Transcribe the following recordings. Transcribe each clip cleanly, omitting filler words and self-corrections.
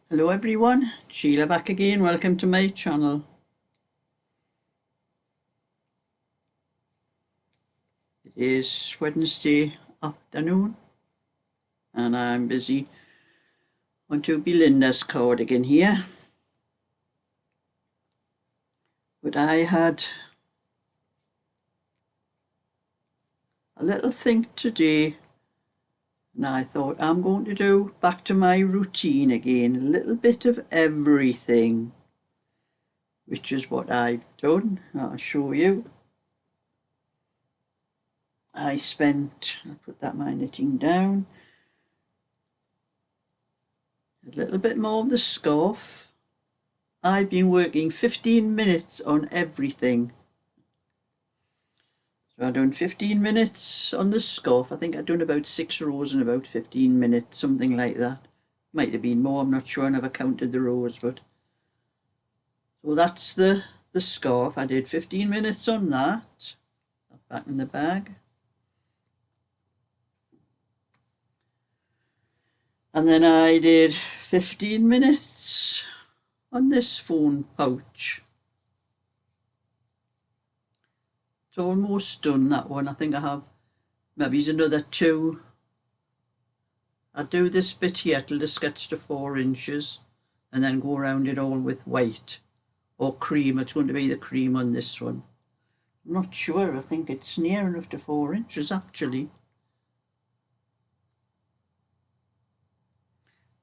Hello everyone, Sheila back again. Welcome to my channel. It is Wednesday afternoon and I'm busy on to Belinda's cardigan here. But I had a little think today and I thought I'm going to do back to my routine again, a little bit of everything, which is what I've done. I'll show you. I'll put my knitting down, a little bit more of the scarf. I've been working 15 minutes on everything. So I've done 15 minutes on the scarf. I think I've done about 6 rows in about 15 minutes, something like that. Might have been more, I'm not sure, I never counted the rows, but so that's the scarf. I did 15 minutes on that. Back in the bag. And then I did 15 minutes on this phone pouch. It's almost done, that one. I think I have maybe another 2. I'll do this bit here till this gets to 4 inches and then go around it all with white or cream. It's going to be the cream on this one. I'm not sure, I think it's near enough to 4 inches actually.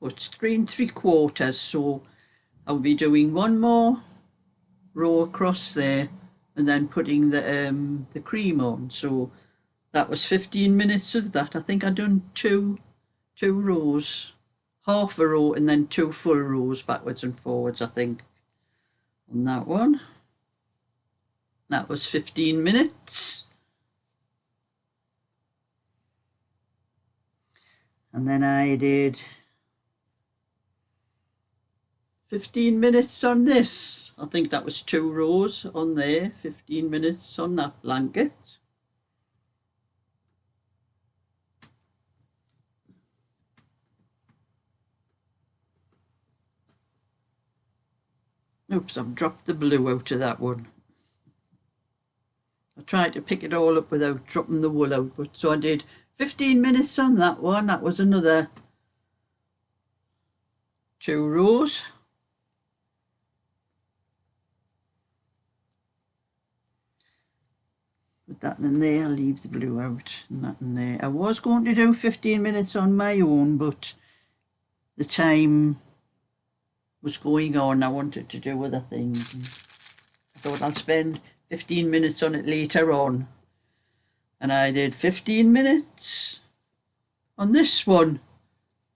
Well, it's 3 3/4, so I'll be doing one more row across there and then putting the cream on. So that was 15 minutes of that. I think I've done two rows, half a row and then 2 full rows backwards and forwards, I think, on that one. That was 15 minutes. And then I did 15 minutes on this. I think that was 2 rows on there, 15 minutes on that blanket. Oops, I've dropped the blue out of that one. I tried to pick it all up without dropping the wool out, but so I did 15 minutes on that one. That was another 2 rows. Put that in there, I'll leave the blue out, and that in there. I was going to do 15 minutes on my own, but the time was going on. I wanted to do other things. I thought I'll spend 15 minutes on it later on. And I did 15 minutes on this one.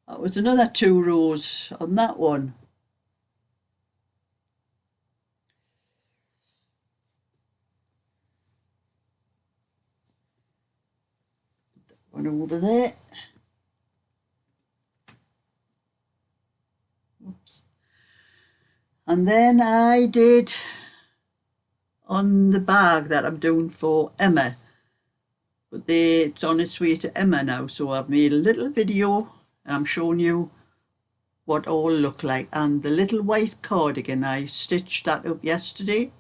That was another 2 rows on that one. One over there. Oops. And then I did on the bag that I'm doing for Emma, but it's on its way to Emma now, so I've made a little video and I'm showing you what all look like. And the little white cardigan, I stitched that up yesterday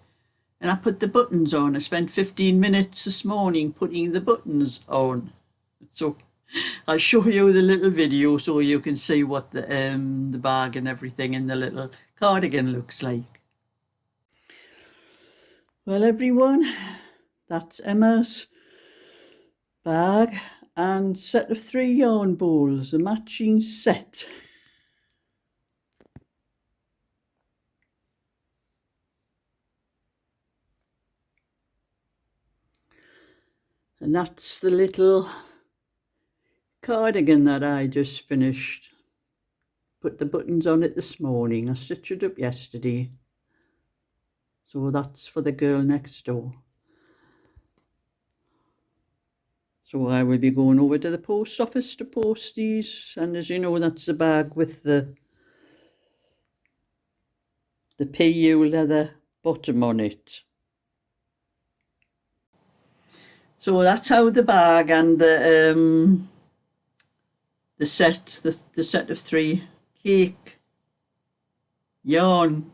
and I put the buttons on. I spent 15 minutes this morning putting the buttons on. So I'll show you the little video so you can see what the bag and everything in the little cardigan looks like. Well everyone, that's Emma's bag and set of 3 yarn balls, a matching set. And that's the little cardigan that I just finished. Put the buttons on it this morning. I stitched it up yesterday. So that's for the girl next door. So I will be going over to the post office to post these. And as you know, that's the bag with the PU leather bottom on it. So that's how the bag and the set of 3 cake yarn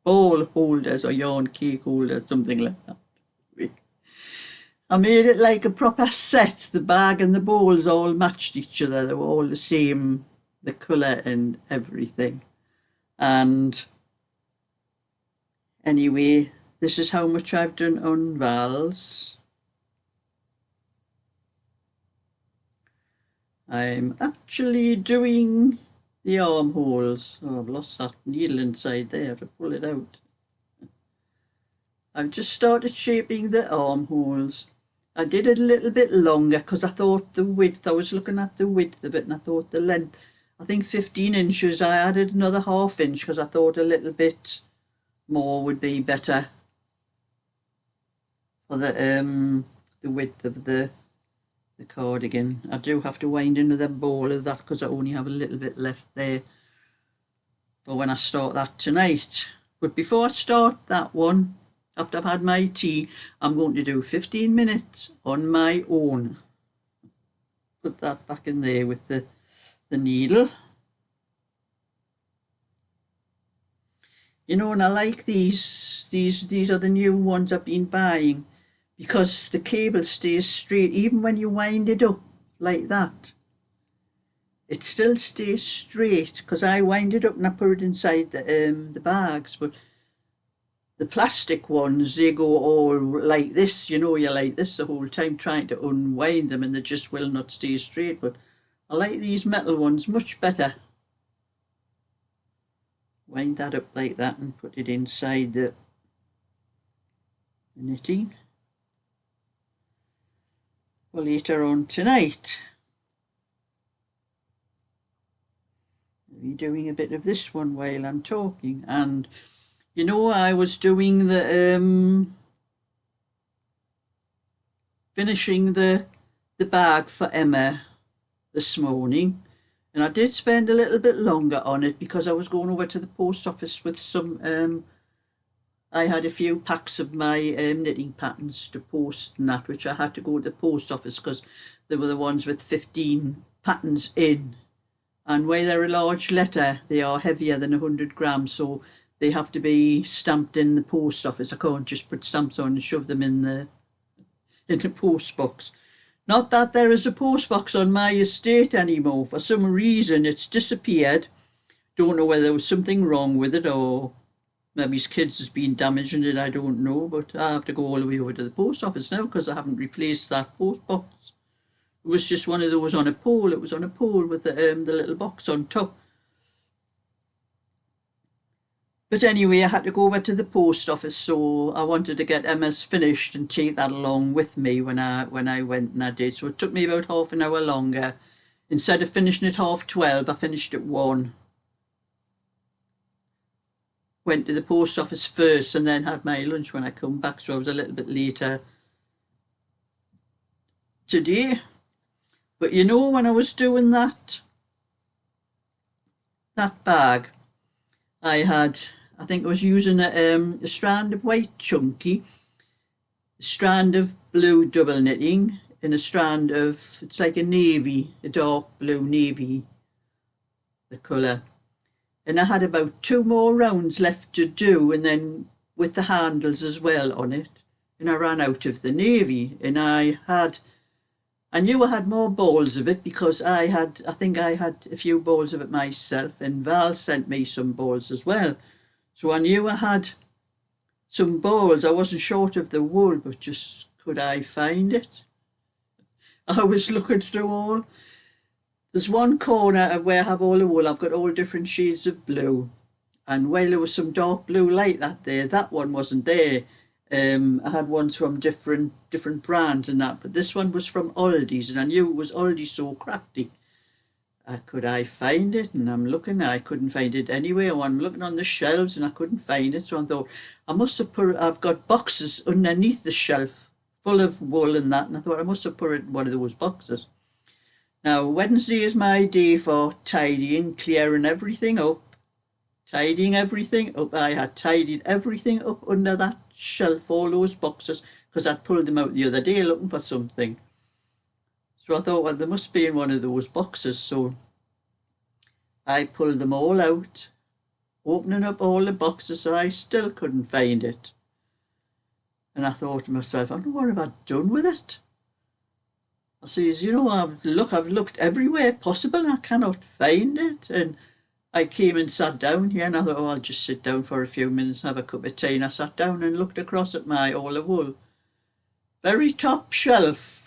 bowl holders or yarn cake holders, something like that. I made it like a proper set. The bag and the bowls all matched each other. They were all the same, the colour and everything. And anyway, this is how much I've done on Val's. I'm actually doing the armholes. Oh, I've lost that needle inside there to pull it out. I've just started shaping the armholes. I did it a little bit longer because I thought the width, I was looking at the width of it and I thought the length, I think 15 inches, I added another ½ inch because I thought a little bit more would be better for the width of the cardigan. I do have to wind another ball of that because I only have a little bit left there for when I start that tonight. But before I start that one, after I've had my tea, I'm going to do 15 minutes on my own. Put that back in there with the needle. You know, and I like these are the new ones I've been buying because the cable stays straight even when you wind it up like that. It still stays straight because I wind it up and I put it inside the bags, but the plastic ones, they go all like this, you know, you're like this the whole time trying to unwind them and they just will not stay straight. But I like these metal ones much better. Wind that up like that and put it inside the knitting for later on tonight. I'll be doing a bit of this one while I'm talking. And you know, I was doing the finishing the bag for Emma this morning, and I did spend a little bit longer on it because I was going over to the post office with some I had a few packs of my knitting patterns to post and that, which I had to go to the post office because they were the ones with 15 patterns in, and while they're a large letter they are heavier than 100 grams, so they have to be stamped in the post office. I can't just put stamps on and shove them in the post box. Not that there is a post box on my estate anymore. For some reason it's disappeared. Don't know whether there was something wrong with it or maybe his kids has been damaging it, I don't know. But I have to go all the way over to the post office now because I haven't replaced that post box. It was just one of those on a pole. It was on a pole with the little box on top. But anyway, I had to go over to the post office, so I wanted to get Emma's finished and take that along with me when I went, and I did. So it took me about half an hour longer. Instead of finishing at 12:30, I finished at 1. Went to the post office first and then had my lunch when I come back, so I was a little bit later today. But you know, when I was doing that bag, I think I was using a strand of white chunky, a strand of blue double knitting, and a strand of, it's like a navy, a dark blue navy, the colour. And I had about 2 more rounds left to do, and then with the handles as well on it. And I ran out of the navy, and I knew I had more balls of it because I think I had a few balls of it myself, and Val sent me some balls as well. So I knew I had some balls. I wasn't short of the wool, but just could I find it? I was looking through all. There's one corner of where I have all the wool. I've got all different shades of blue. And while there was some dark blue like that there, that one wasn't there. I had ones from different brands and that, but this one was from Aldi's, and I knew it was Aldi's, so crafty. Could I find it? And I'm looking, I couldn't find it anywhere. I'm looking on the shelves and I couldn't find it, so I thought I must have I've got boxes underneath the shelf full of wool and that, and I thought I must have put it in one of those boxes. Now Wednesday is my day for tidying, clearing everything up. Tidying everything up. I had tidied everything up under that shelf, all those boxes, because I'd pulled them out the other day looking for something. So I thought, well, they must be in one of those boxes. So I pulled them all out, opening up all the boxes, I still couldn't find it. And I thought to myself, I don't know what have I done with it. I says, I've looked everywhere possible and I cannot find it. And I came and sat down here and I thought, I'll just sit down for a few minutes and have a cup of tea. And I sat down and looked across at my all of wool. Very top shelf.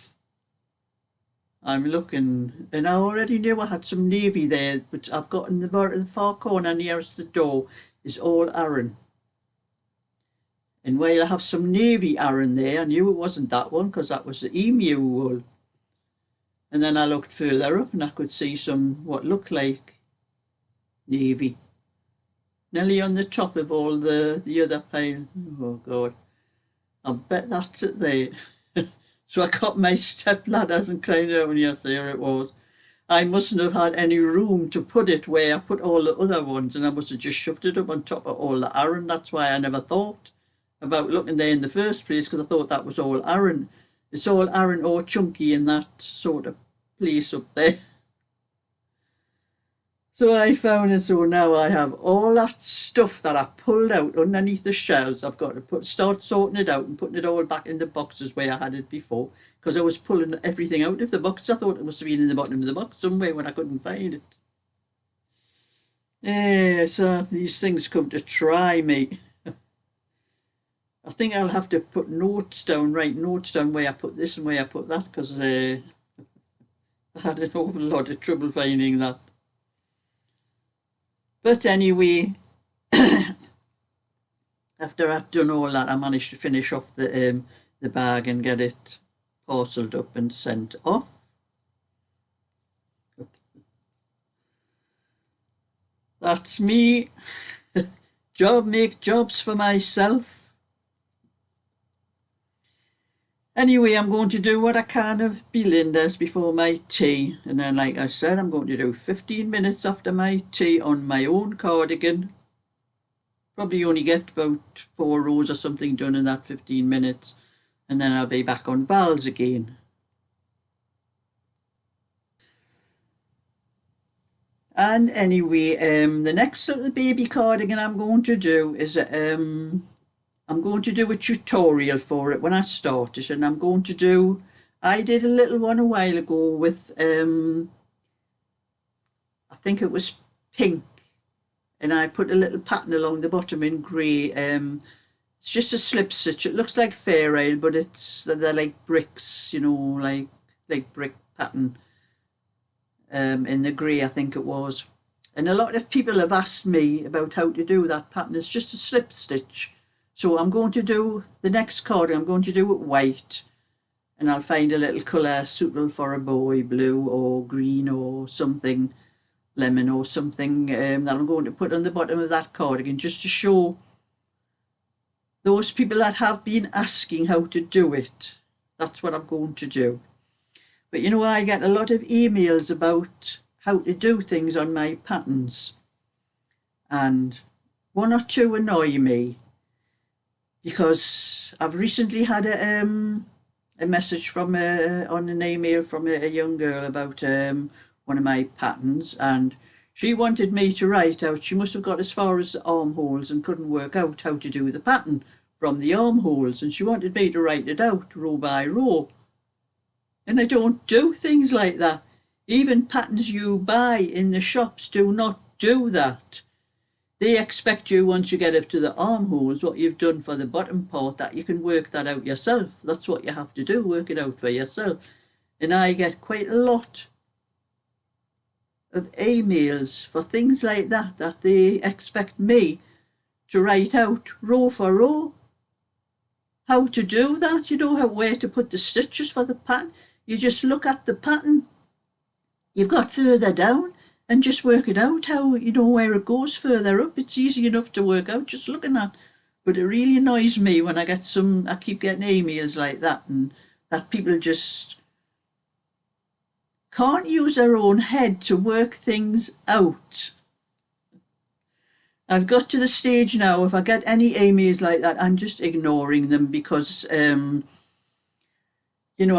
I'm looking, and I already knew I had some navy there, but I've got in the far corner nearest the door is all Aran. And while I have some navy Aran there, I knew it wasn't that one because that was the emu wool. And then I looked further up and I could see some what looked like navy. Nearly on the top of all the other pile. Oh God, I bet that's it there. So I got my step ladders and climbed out, and yes, there it was. I mustn't have had any room to put it where I put all the other ones, and I must have just shoved it up on top of all the Aran. That's why I never thought about looking there in the first place, because I thought that was all Aran. It's all Aran or chunky in that sort of place up there. So I found it, so now I have all that stuff that I pulled out underneath the shelves. I've got to start sorting it out and putting it all back in the boxes where I had it before, because I was pulling everything out of the box. I thought it must have been in the bottom of the box somewhere when I couldn't find it. Yeah, so these things come to try me. I think I'll have to put write notes down where I put this and where I put that, because I had an awful lot of trouble finding that. But anyway, after I'd done all that, I managed to finish off the bag and get it parcelled up and sent off. That's me. Make jobs for myself. Anyway, I'm going to do what I can of Belinda's before my tea. And then, like I said, I'm going to do 15 minutes after my tea on my own cardigan. Probably only get about 4 rows or something done in that 15 minutes. And then I'll be back on Val's again. And anyway, the next little baby cardigan I'm going to do is I'm going to do a tutorial for it when I start it, and I did a little one a while ago with, I think it was pink, and I put a little pattern along the bottom in grey. It's just a slip stitch. It looks like fair ale, but they're like bricks, like brick pattern in the grey, I think it was. And a lot of people have asked me about how to do that pattern. It's just a slip stitch. So I'm going to do the next card, I'm going to do it white, and I'll find a little colour suitable for a boy, blue or green or something, lemon or something, that I'm going to put on the bottom of that cardigan, just to show those people that have been asking how to do it. That's what I'm going to do. But I get a lot of emails about how to do things on my patterns, and 1 or 2 annoy me. Because I've recently had a message from on an email from a young girl about one of my patterns, and she wanted me to write out. She must have got as far as the armholes and couldn't work out how to do the pattern from the armholes, and she wanted me to write it out row by row. And I don't do things like that. Even patterns you buy in the shops do not do that. They expect you, once you get up to the armholes, what you've done for the bottom part, that you can work that out yourself. That's what you have to do, work it out for yourself. And I get quite a lot of emails for things like that, that they expect me to write out row for row how to do that. You know where to put the stitches for the pattern. You just look at the pattern you've got further down and just work it out, how where it goes further up. It's easy enough to work out just looking at. But it really annoys me when I keep getting emails like that, and that people just can't use their own head to work things out. I've got to the stage now, if I get any emails like that, I'm just ignoring them, because I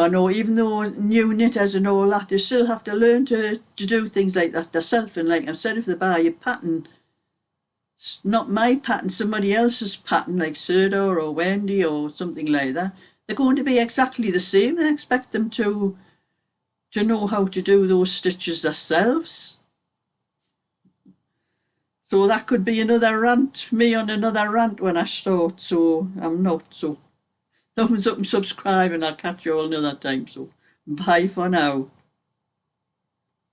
know even though new knitters and all that, they still have to learn to do things like that themselves. And like I said, if they buy a pattern, not my pattern, somebody else's pattern, like Serta or Wendy or something like that, they're going to be exactly the same. They expect them to know how to do those stitches themselves. So that could be another rant, me on another rant when I start, so I'm not. So thumbs up and subscribe, and I'll catch you all another time. So bye for now.